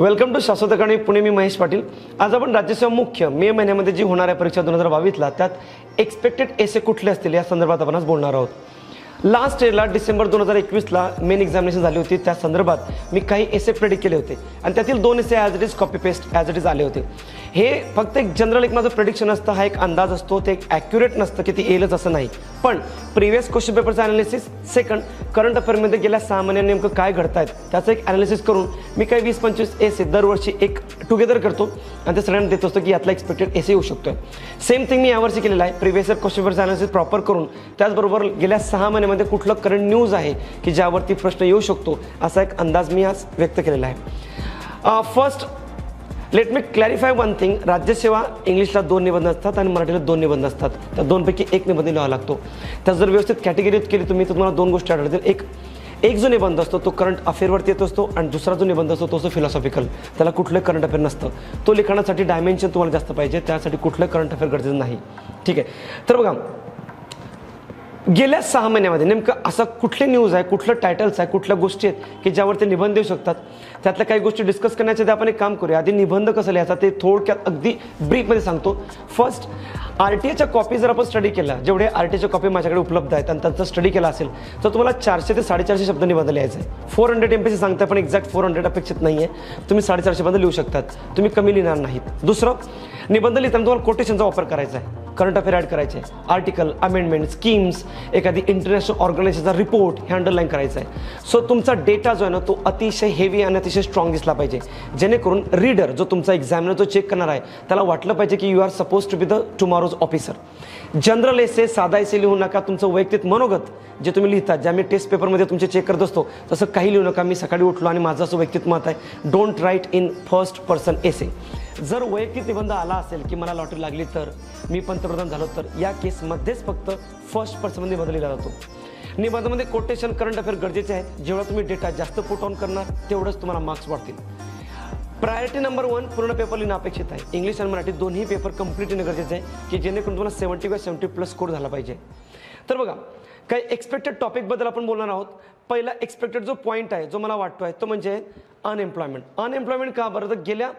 Welcome to शाश्वत अकादमी पुणे. मी महेश पाटील. आज आपण राज्यसेवा मुख्य मे महिन्यामध्ये जी होणाऱ्या परीक्षा 2022ला त्यात एक्सपेक्टेड एसे कुठले असतील या संदर्भात आपण आज बोलणार आहोत. लास्ट इयरला डिसेंबर 2021ला मेन एक्झामिनेशन झाली होती. त्या संदर्भात मी काही एसे प्रेडिक्ट केले होते आणि त्यातील 2 essay as it is copy paste as it is आले होते. हे फक्त एक जनरल माझं प्रेडिक्शन असतं, हा एक अंदाज असतो, ते एक ॲक्युरेट नसतं की ते येईलच असं नाही. पण प्रिव्हियस क्वेश्चन पेपरचं ॲनालिसिस, सेकंड करंट अफेअरमध्ये गेल्या 6 महिन्यांनी नेमकं काय घडत आहेत त्याचं एक ॲनालिसिस करून मी काही 20-25 एसे दरवर्षी एक टुगेदर करतो आणि ते सगळ्यांना देत असतो की यातला एक्सपेक्टेड एसे येऊ शकतोय. सेम थिंग मी यावर्षी केलेलं आहे. प्रिव्हियस इयर क्वेश्चन पेपरचं ॲनालिसिस प्रॉपर करून त्याचबरोबर गेल्या 6 महिन्यामध्ये कुठलं करंट न्यूज आहे की ज्यावरती प्रश्न येऊ शकतो असा एक अंदाज मी आज व्यक्त केलेला आहे. First let me clarify one thing. राज्यसेवा इंग्लिशला 2 निबंध असतात आणि मराठीला 2 निबंध असतात. त्या 2पैकी एक निबंध लिहावा लागतो. त्या जर व्यवस्थित कॅटेगरी केली तुम्ही तर तुम्हाला 2 गोष्टी आढळतील. एक जो निबंध असतो तो करंट अफेअरवरती येत असतो आणि दुसरा जो निबंध असतो तो असतो फिलॉसॉफिकल. त्याला कुठलं करंट अफेअर नसतं. तो लिखाणासाठी डायमेन्शन तुम्हाला जास्त पाहिजे, त्यासाठी कुठलं करंट अफेअर गरजेचं नाही. ठीक आहे. तर बघा, गेल्या 6 महिन्यामध्ये नेमकं असं कुठले न्यूज आहे, कुठलं टायटल्स आहे, कुठल्या गोष्टी आहेत की ज्यावरती निबंध देऊ शकतात. त्यातल्या काही गोष्टी डिस्कस करण्याच्या आपण एक काम करूया. आधी निबंध कसं लिहायचा ते थोडक्यात अगदी ब्रीफमध्ये सांगतो. फर्स्ट, RTIच्या कॉपी जर आपण स्टडी केला, जेवढे RTIच्या कॉपी माझ्याकडे उपलब्ध आहेत आणि त्यांचा स्टडी केला असेल तर तुम्हाला 400 ते 450 शब्द निबंध लिहायचा आहे. 400 MPC सांगताय पण एक्झॅक्ट 400 अपेक्षित नाही आहे. तुम्ही 450 पर्यंत लिहू शकतात. तुम्ही कमी लिहिणार नाहीत. दुसरं, निबंध लिहिताना तुम्हाला कोटेशनचा वापर करायचा आहे. करंट अफेअर ॲड करायचे, आर्टिकल, अमेंडमेंट, स्कीम्स, एखादी इंटरनॅशनल ऑर्गनायझेशनचा रिपोर्ट हे अंडरलाईन करायचा आहे. सो तुमचा डेटा जो आहे ना तो अतिशय हेवी आणि अतिशय स्ट्रॉंग दिसला पाहिजे, जेणेकरून रीडर जो तुमचा एक्झामिनर जो चेक करणार आहे त्याला वाटलं पाहिजे की you are suppose to be the tomorrow's officer. General essay, साधा एसे लिहू नका. तुमचं वैयक्तिक मनोगत जे तुम्ही लिहिता, ज्या मी टेस्ट पेपरमध्ये तुमचे चेक करत असतो तसं काही लिहू नका. मी सकाळी उठलो आणि माझं असं वैयक्तिक मत आहे, don't write in first person essay. जर वैयक्तिक निबंध आला असेल की मला लॉटरी लागली तर, मी पंतप्रधान झालो तर, या केसमध्येच फक्त फर्स्ट पर्सनमध्ये निबंध लिहिला जातो. निबंधामध्ये कोटेशन, करंट अफेअर गरजेचे आहेत. जेवढा तुम्ही डेटा जास्त पुट ऑन करणार तेवढंच तुम्हाला मार्क्स वाढतील. प्रायोरिटी नंबर 1 पूर्ण पेपर लिहिणं अपेक्षित आहे. इंग्लिश आणि मराठी दोन्ही पेपर कंप्लीट लिहिणं गरजेचं आहे की जेणेकरून तुम्हाला 70/70+ स्कोर झाला पाहिजे. तर बघा, काही एक्सपेक्टेड टॉपिकबद्दल आपण बोलणार आहोत. पहिला एक्सपेक्टेड जो पॉईंट आहे जो मला वाटतो आहे तो म्हणजे अनएम्प्लॉयमेंट. अनएम्प्लॉयमेंट का बरं? तर गेल्या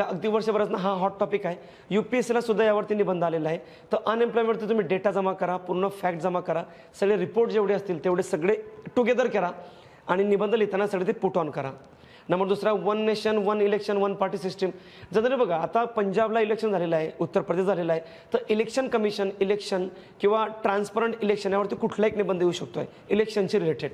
अगदी वर्षभरापासून हा हॉट टॉपिक आहे. UPSCला सुद्धा यावरती निबंध आलेला आहे. तर अनएम्प्लॉयमेंटचं तुम्ही डेटा जमा करा, पूर्ण फॅक्ट जमा करा, सगळे रिपोर्ट जेवढे असतील तेवढे सगळे टुगेदर करा आणि निबंध लिहिताना सगळे ते पुट ऑन करा. नंबर दुसरा, 1 nation 1 election 1 party system. Generally बघा, आता पंजाबला इलेक्शन झालेलं आहे, उत्तर प्रदेश झालेलं आहे, तर इलेक्शन कमिशन, इलेक्शन किंवा ट्रान्सपरंट इलेक्शन यावरती कुठला एक निबंध येऊ शकतो आहे इलेक्शनशी रिलेटेड.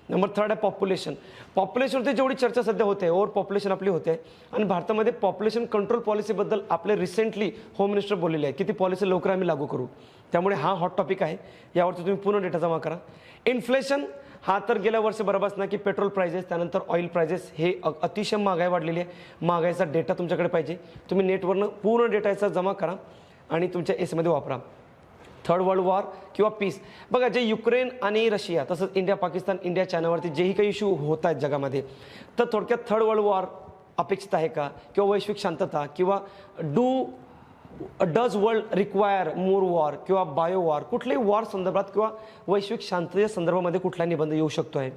नंबर 3 आहे पॉप्युलेशन. पॉप्युलेशनवरती जेवढी चर्चा सध्या होते, ओव्हर पॉप्युलेशन आपली होते आणि भारतामध्ये पॉप्युलेशन कंट्रोल पॉलिसीबद्दल आपले रिसेंटली होम मिनिस्टर बोललेले आहे की ती पॉलिसी लवकर आम्ही लागू करू. त्यामुळे हा हॉट टॉपिक आहे, यावरती तुम्ही पूर्ण डेटा जमा करा. इन्फ्लेशन हा तर गेल्या वर्षभरापासून की पेट्रोल प्राइजेस, त्यानंतर ऑइल प्राइजेस, हे अतिशय महागाई वाढलेली आहे. महागाईचा डेटा तुमच्याकडे पाहिजे. तुम्ही नेटवरनं पूर्ण डेटाचा जमा करा आणि तुमच्या एसमध्ये वापरा. थर्ड वर्ल्ड वॉर किंवा पीस. बघा, जे युक्रेन आणि रशिया तसंच इंडिया पाकिस्तान, इंडिया चायनावरती जेही काही इश्यू होत आहेत जगामध्ये, तर थोडक्यात थर्ड वर्ल्ड वॉर अपेक्षित आहे का, किंवा वैश्विक शांतता, किंवा does world require more war किंवा बायो वॉर, कुठल्याही वॉर संदर्भात किंवा वैश्विक शांततेच्या संदर्भामध्ये कुठला निबंध येऊ शकतो आहे.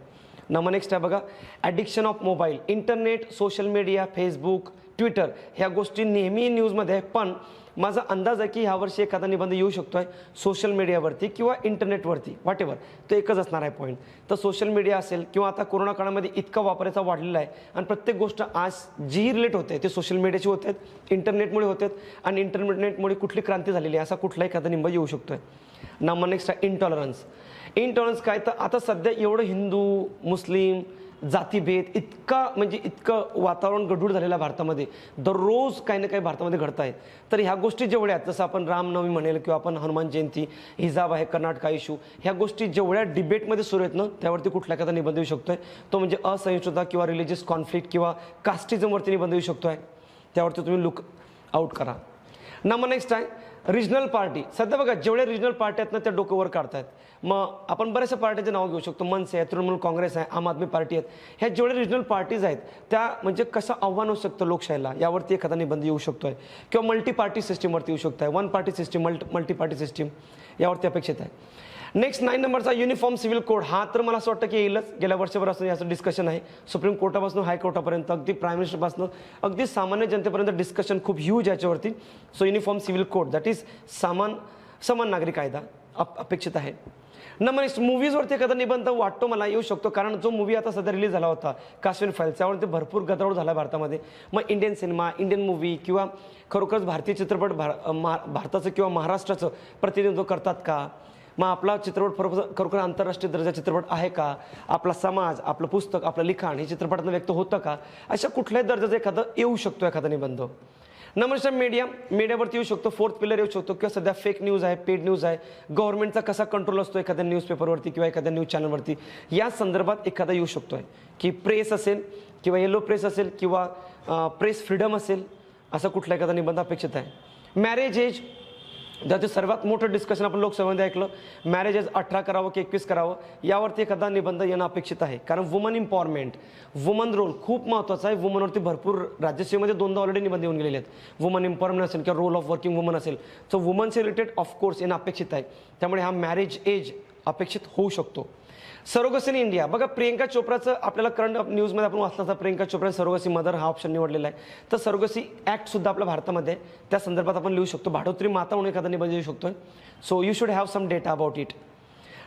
नंबर नेक्स्ट आहे बघा, addiction of mobile, internet, social media, Facebook, Twitter, ह्या गोष्टी नेहमी न्यूजमध्ये आहे. पण माझा अंदाज आहे की ह्यावर्षी एखादा निबंध येऊ शकतो आहे सोशल मीडियावरती किंवा इंटरनेटवरती, व्हॉटेवर. तो एकच असणार आहे पॉईंट. तर सोशल मीडिया असेल किंवा आता कोरोना काळामध्ये इतका वापराचा वाढलेला आहे आणि प्रत्येक गोष्ट आज जी रिलेट होते ते सोशल मीडियाची होते, इंटरनेटमुळे होते आणि इंटरनेटमुळे कुठली क्रांती झालेली आहे असा कुठलाही एखादा निबंध येऊ शकतो आहे. नंबर नेक्स्ट आहे इंटॉलरन्स काय, तर आता सध्या एवढं हिंदू, मुस्लिम, जातीभेद इतकं वातावरण गढूळ झालेलं आहे भारतामध्ये. दररोज काही ना काही भारतामध्ये घडत आहे. तर ह्या गोष्टी जेवढ्या आहेत, जसं आपण रामनवमी म्हणेल किंवा आपण हनुमान जयंती, हिजाब आहे, कर्नाटका इश्यू, ह्या गोष्टी जेवढ्या डिबेटमध्ये सुरू आहेत ना त्यावरती कुठला एखादा निबंध येऊ शकतो आहे. तो म्हणजे असहिष्णुता किंवा रिलिजियस कॉन्फ्लिक्ट किंवा कास्टिझमवरती निबंध येऊ शकतो आहे. त्यावरती तुम्ही लुक आउट करा. नंबर नेक्स्ट आहे रिजनल पार्टी. सध्या बघा, जेवढ्या रिजनल पार्टी आहेत ना त्या डोक्यावर काढतात. मग आपण बऱ्याचशा पार्टीचे नाव घेऊ शकतो. मनसे आहे, तृणमूल काँग्रेस आहे, आम आदमी पार्टी आहेत. ह्या जेवढ्या रिजनल पार्टीज आहेत त्या म्हणजे कसं आव्हान होऊ शकतं लोकशाहीला, यावरती एखादा निबंध येऊ शकतो आहे. किंवा मल्टी पार्टी सिस्टीमवरती येऊ शकतो आहे. 1 party system, multi party system, यावरती अपेक्षित आहे. नेक्स्ट 9 नंबरचा युनिफॉर्म सिव्हिल कोड. हा तर मला असं वाटतं की येईलच. गेल्या वर्षभरापासून याचं डिस्कशन आहे. सुप्रीम कोर्टापासून हायकोर्टापर्यंत, अगदी प्राईम मिनिस्टरपासून अगदी सामान्य जनतेपर्यंत डिस्कशन खूप ह्यूज याच्यावरती. So uniform civil code that is समान नागरी कायदा अपेक्षित आहे. नंबर नेक्स्ट, मूवीजवरती एखादा निबंध वाटतो मला येऊ शकतो, कारण जो मूवी आता सध्या रिलीज झाला होता काश्मीर फाईल्स, त्यावरती भरपूर गदारोळ झाला भारतामध्ये. मग इंडियन सिनेमा, इंडियन मूवी किंवा खरोखरच भारतीय चित्रपट भारताचं किंवा महाराष्ट्राचं प्रतिनिधित्व करतात का? मग आपला चित्रपट खरोखर आंतरराष्ट्रीय दर्जा चित्रपट आहे का? आपला समाज, आपलं पुस्तक, आपलं लिखाण हे चित्रपटातून व्यक्त होतं का? अशा कुठल्याही दर्जाचं एखादं येऊ शकतो एखादा निबंध. नंबर मीडियावरती येऊ शकतो. फोर्थ पिलर येऊ शकतो किंवा सध्या फेक न्यूज आहे, पेड न्यूज आहे, गव्हर्नमेंटचा कसा कंट्रोल असतो एखाद्या न्यूजपेपरवरती किंवा एखाद्या न्यूज चॅनलवरती, या संदर्भात एखादा येऊ शकतो आहे की प्रेस असेल किंवा येलो प्रेस असेल किंवा प्रेस फ्रीडम असेल, असा कुठला एखादा निबंध अपेक्षित आहे. मॅरेज एज, ज्याचं सर्वात मोठं डिस्कशन आपण लोकसभेमध्ये ऐकलं, मॅरेज एज 18 करावं की 21 करावं, यावरती एखादा निबंध येणं अपेक्षित आहे. कारण वुमन एम्पॉवरमेंट, वुमन रोल खूप महत्त्वाचा आहे. वुमनवरती भरपूर राज्यसभेमध्ये 2दा ऑलरेडी निबंध येऊन गेलेले आहेत. वुमन एम्पॉवरमेंट असेल किंवा रोल ऑफ वर्किंग वुमन असेल, सो वुमनचे रिलेटेड ऑफकोर्स येणं अपेक्षित आहे. त्यामुळे हा मॅरेज एज अपेक्षित होऊ शकतो. सरोगसी इन इंडिया, बघा प्रियंका चोप्राचं आपल्याला करंट न्यूजमध्ये आपण वाचलं होतं, प्रियंका चोप्रा सरोगसी मदर हा ऑप्शन निवडलेला आहे. तर सरोगसी ॲक्टसुद्धा आपल्या भारतामध्ये त्या संदर्भात आपण लिहू शकतो. भाडोत्री माता म्हणून एखादा निबंध येऊ शकतो. So you should have some data about it.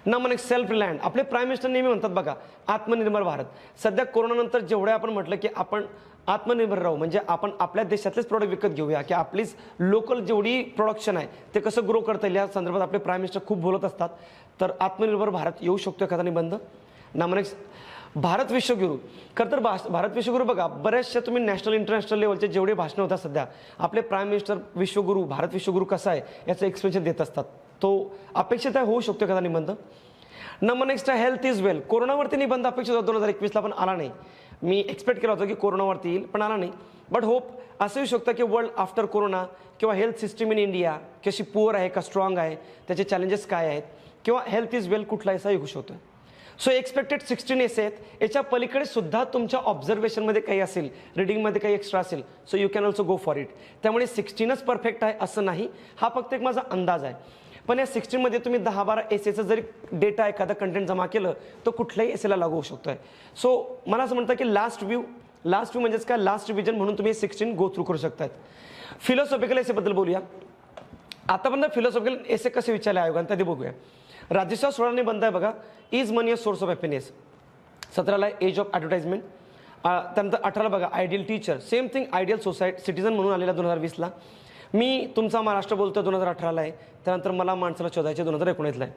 Number next, self reliant. आपले प्राईम मिनिस्टर नेहमी म्हणतात बघा, आत्मनिर्भर भारत. सध्या कोरोनानंतर जेवढे आपण म्हटलं की आपण आत्मनिर्भर राहू, म्हणजे आपण आपल्या देशातलेच प्रोडक्ट विकत घेऊया, की आपलीच लोकल जेवढी प्रोडक्शन आहे ते कसं ग्रो करता येईल या संदर्भात आपले प्राईम मिनिस्टर खूप बोलत असतात. तर आत्मनिर्भर भारत येऊ शकतो एखादा निबंध. नंबर नेक्स्ट, भारत विश्वगुरू. खरं तर भारत विश्वगुरू बघा, बऱ्याचशा तुम्ही नॅशनल इंटरनॅशनल लेवलचे जेवढे भाषणं होतात सध्या, आपले प्राईम मिनिस्टर विश्वगुरू, भारत विश्वगुरू कसा आहे याचं एक्सप्लेनेशन देत असतात. तो अपेक्षित आहे, होऊ शकतो एखादा निबंध. नंबर नेक्स्ट आहे हेल्थ इज वेल. कोरोनावरती निबंध अपेक्षित होता 2021ला, पण आला नाही. मी एक्सपेक्ट केला होता की कोरोनावरती येईल, पण आला नाही. बट होप असं येऊ शकतं की वर्ल्ड आफ्टर कोरोना किंवा हेल्थ सिस्टीम इन इंडिया कशी पुअर आहे का स्ट्रॉंग आहे, त्याचे चॅलेंजेस काय आहेत, किंवा हेल्थ इज वेल कुठला असा येऊ शकतो. सो एक्सपेक्टेड 16 एसे आहेत. याच्या पलीकडे सुद्धा तुमच्या ऑब्झर्वेशनमध्ये काही असेल, रिडिंगमध्ये काही एक्स्ट्रा असेल, so you can also go for it. त्यामुळे 16च परफेक्ट आहे असं नाही, हा फक्त एक माझा अंदाज आहे. पण या 16मध्ये तुम्ही 10-12 एसेचं जरी डेटा एखादा कंटेंट जमा केलं तर कुठल्याही एसेला लागू होऊ शकतो आहे. सो मला असं म्हणतं की लास्ट व्यू म्हणजेच काय, लास्ट रिव्हिजन म्हणून तुम्ही 16 गो थ्रू करू शकतात. फिलॉसॉफिकल एसेबद्दल बोलूया. आतापर्यंत फिलॉसॉफिकल एसे कसे विचारले आयोगाने ते बघूया. राज्यसभा 16 निबंध आहे बघा, is money a source of happiness. 17ला एज ऑफ ॲडव्हर्टाइजमेंट. त्यानंतर 18ला बघा ideal teacher. Same thing ideal citizen म्हणून आलेला 2020ला. मी तुमचा महाराष्ट्र बोलतो 2018ला आहे. त्यानंतर मला माणसाला शोधायचे 2019ला आहे.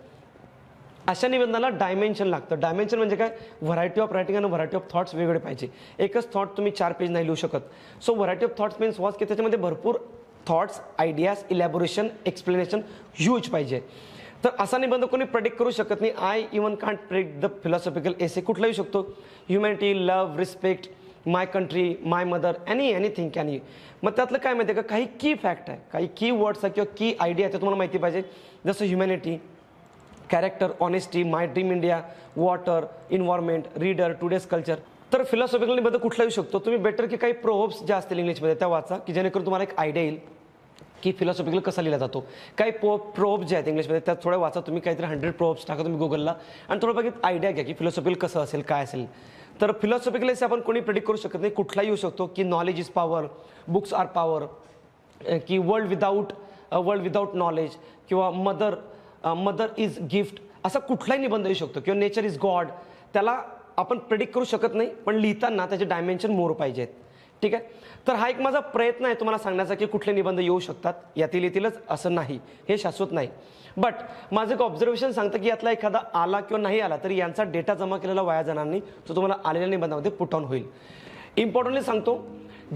अशा निबंधाला डायमेन्शन लागतं. डायमेन्शन म्हणजे काय, व्हरायटी ऑफ रायटिंग आणि व्हरायटी ऑफ थॉट्स वेगळे पाहिजे. एकच थॉट तुम्ही 4 पेज नाही लिहू शकत. So variety of thoughts means was की त्याच्यामध्ये भरपूर thoughts, ideas, elaboration, explanation huge पाहिजे. तर असा निबंध कोणी प्रेडिक्ट करू शकत नाही. I even can't predict the philosophical essay. कुठला येऊ शकतो, humanity, love, respect, my country, my mother, anything can you. मग त्यातलं काय माहिती आहे का, काही की फॅक्ट आहे, काही की वर्ड्स आहे किंवा की आयडिया आहे ते तुम्हाला माहिती पाहिजे. जसं humanity, character, honesty, my dream India, water, environment, reader, today's culture. तर फिलॉसॉफिकल निबंध कुठला येऊ शकतो, तुम्ही बेटर की काही प्रोव्हर्ब्स ज्या असतील इंग्लिशमध्ये त्या वाचा, की जेणेकरून तुम्हाला एक आयडिया येईल की फिलॉसॉफिकल कसा लिहिला जातो. काही प्रोव्हर्ब्स जे आहेत इंग्लिशमध्ये त्यात थोड्या वाचा तुम्ही. काहीतरी 100 प्रोव्हर्ब्स टाका तुम्ही गुगलला आणि थोडं बघित आयडिया घ्या की फिलॉसॉफिकल कसं असेल, काय असेल. तर फिलॉसॉफिकल एसे आपण कोणी प्रेडिक्ट करू शकत नाही. कुठलाही येऊ शकतो की knowledge is power, books are power, की वर्ल्ड विदाऊट नॉलेज, किंवा मदर इज गिफ्ट, असा कुठलाही निबंध येऊ शकतो. किंवा नेचर इज गॉड. त्याला आपण प्रेडिक्ट करू शकत नाही, पण लिहिताना त्याचे डायमेन्शन मोर पाहिजेत. ठीक आहे. तर हा एक माझा प्रयत्न आहे तुम्हाला सांगण्याचा की कुठले निबंध येऊ शकतात, यातील येतीलच असं नाही, हे शाश्वत नाही. बट माझं एक ऑब्झर्वेशन सांगतं की यातला एखादा आला किंवा नाही आला तरी यांचा डेटा जमा केलेला वाया जाणार नाही, तो तुम्हाला आलेल्या निबंधामध्ये पुट ऑन होईल. इम्पॉर्टंटली सांगतो,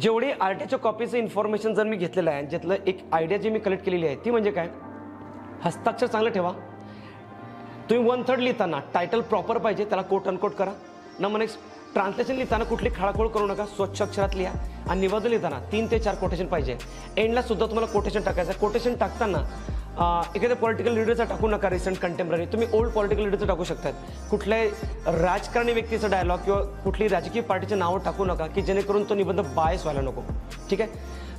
जेवढी आरटीच्या कॉपीचं इन्फॉर्मेशन जर मी घेतलेलं आहे, ज्यातलं एक आयडिया जी मी कलेक्ट केलेली आहे ती म्हणजे काय, हस्ताक्षर चांगलं ठेवा. तुम्ही 1/3 लिहिताना टायटल प्रॉपर पाहिजे, त्याला कोट अनकोट करा. नंबर नेक्स्ट, ट्रान्सलेशन लिहिताना कुठली खाळाखोळ करू नका, स्वच्छ अक्षरात लिहा. आणि निबंध लिहिताना 3 ते 4 कोटेशन पाहिजे. एंडला सुद्धा तुम्हाला कोटेशन टाकायचं. कोटेशन टाकताना एखाद्या पॉलिटिकल लीडरचा टाकू नका, रिसेंट कंटेम्पररी. तुम्ही ओल्ड पॉलिटिकल लीडरचं टाकू शकतात. कुठल्याही राजकारणी व्यक्तीचं डायलॉग किंवा कुठली राजकीय पार्टीचं नावं टाकू नका की जेणेकरून तो निबंध बायस व्हायला नको. ठीक आहे.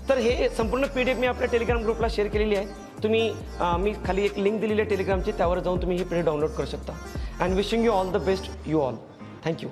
तर हे संपूर्ण PDF मी आपल्या टेलिग्राम ग्रुपला शेअर केलेली आहे. तुम्ही मी खाली एक लिंक दिलेली आहे टेलिग्रामची, त्यावर जाऊन तुम्ही ही PDF डाउनलोड करू शकता. And wishing you all the best, you all. Thank you.